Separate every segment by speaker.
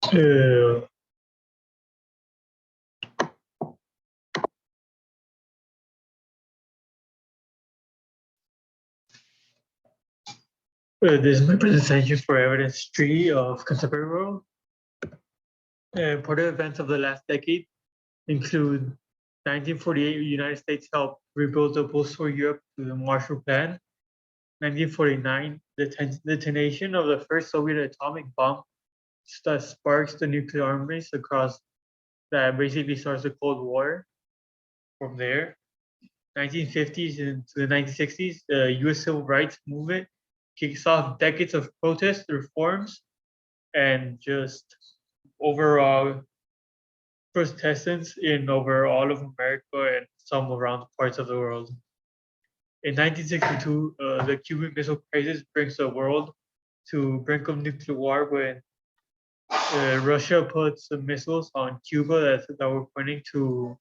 Speaker 1: Uh, this is my presentation for evidence 3 of contemporary world. Important events of the last decade include 1948, United States helped rebuild the post-war Europe through the Marshall Plan. 1949, the detonation of the first Soviet atomic bomb that sparks the nuclear armies across that basically starts the Cold War. From there, 1950s into the 1960s, the U.S. Civil Rights Movement kicks off decades of protests, reforms, and just overall protestants in over all of America and some around parts of the world. In 1962, the Cuban Missile Crisis brings the world to brink of nuclear war when Russia puts the missiles on Cuba that were pointing to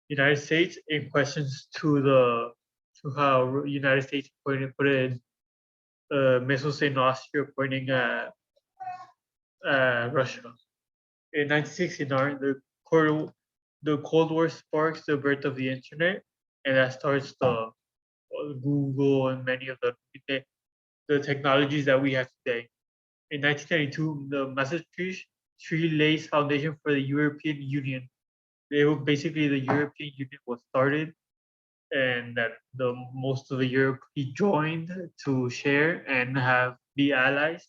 Speaker 1: United States in questions to how United States put in missiles in Austria pointing at Russia. In 1969, the Cold War sparks the birth of the internet, and that starts the Google and many of the technologies that we have today. In 1992, the Maastricht Treaty lays foundation for the European Union. Basically the European Union was started, and that the most of the Europe joined to share and be allies.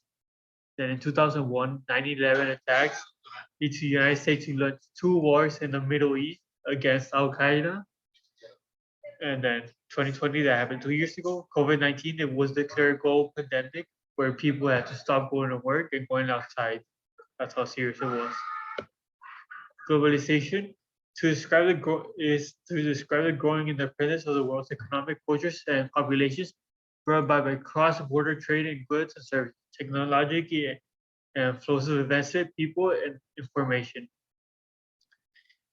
Speaker 1: Then in 2001, 9/11 attacks lead to the United States to launch 2 wars in the Middle East against Al Qaeda. And then 2020, that happened 2 years ago. COVID-19, it was declared global pandemic where people had to stop going to work and going outside. That's how serious it was. Globalization to describe the growing independence of the world's economic cultures and populations brought by cross-border trade in goods and services, technology and flows of events, people, and information.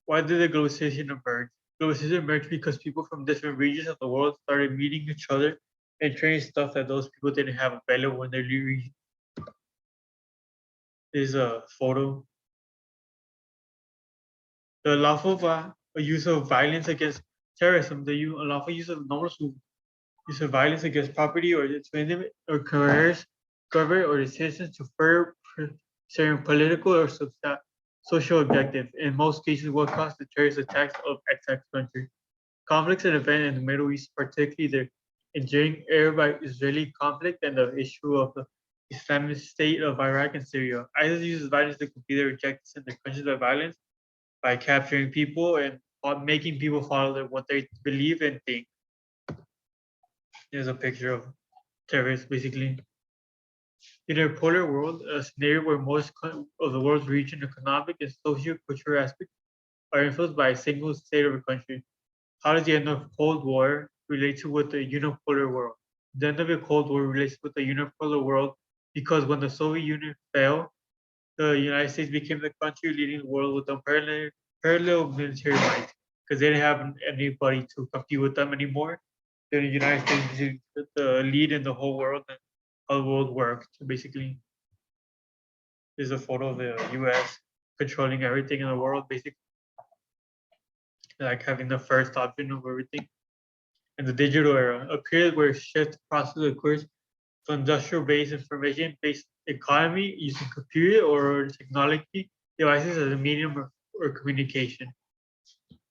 Speaker 1: Why did the globalization emerge? Globalization emerged because people from different regions of the world started meeting each other and trading stuff that those people didn't have available in their region. This is a photo. The lawful use of violence against terrorism, the unlawful use of use of violence against property or careers, government or the citizens to further certain political or social objective. In most cases, what caused the terrorist attacks of XX country. Conflicts and events in the Middle East, particularly the enduring Arab-Israeli conflict and the issue of the Islamic State of Iraq and Syria. ISIS uses violence to complete their objectives in the countries of violence by capturing people and making people follow what they believe and think. Here's a picture of terrorists, basically. In a polar world, a scenario where most of the world's region, economic, and socio-cultural aspects are influenced by a single state of a country. How does the end of Cold War relate to with the unipolar world? The end of the Cold War relates with the unipolar world because when the Soviet Union fell, the United States became the country leading the world with unparalleled military might because they didn't have anybody to compete with them anymore. Then the United States was the lead in the whole world and how the world worked. Basically, this is a photo of the U.S. controlling everything in the world, basically, like having the first option of everything. In the digital era, a period where shift process occurs from industrial-based information-based economy using computer or technology devices as a medium or communication.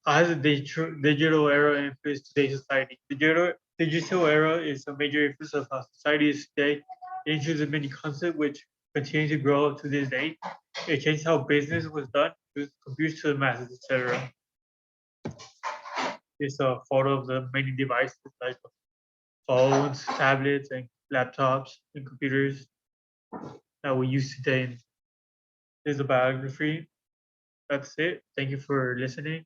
Speaker 1: How has the digital era influenced today's society? The digital era is a major influence of how society is today. It introduces many concepts which continue to grow to this day. It changed how business was done with computers to the masses, etc. It's a photo of the many devices like phones, tablets, and laptops and computers that we use today. Here's a biography. That's it. Thank you for listening.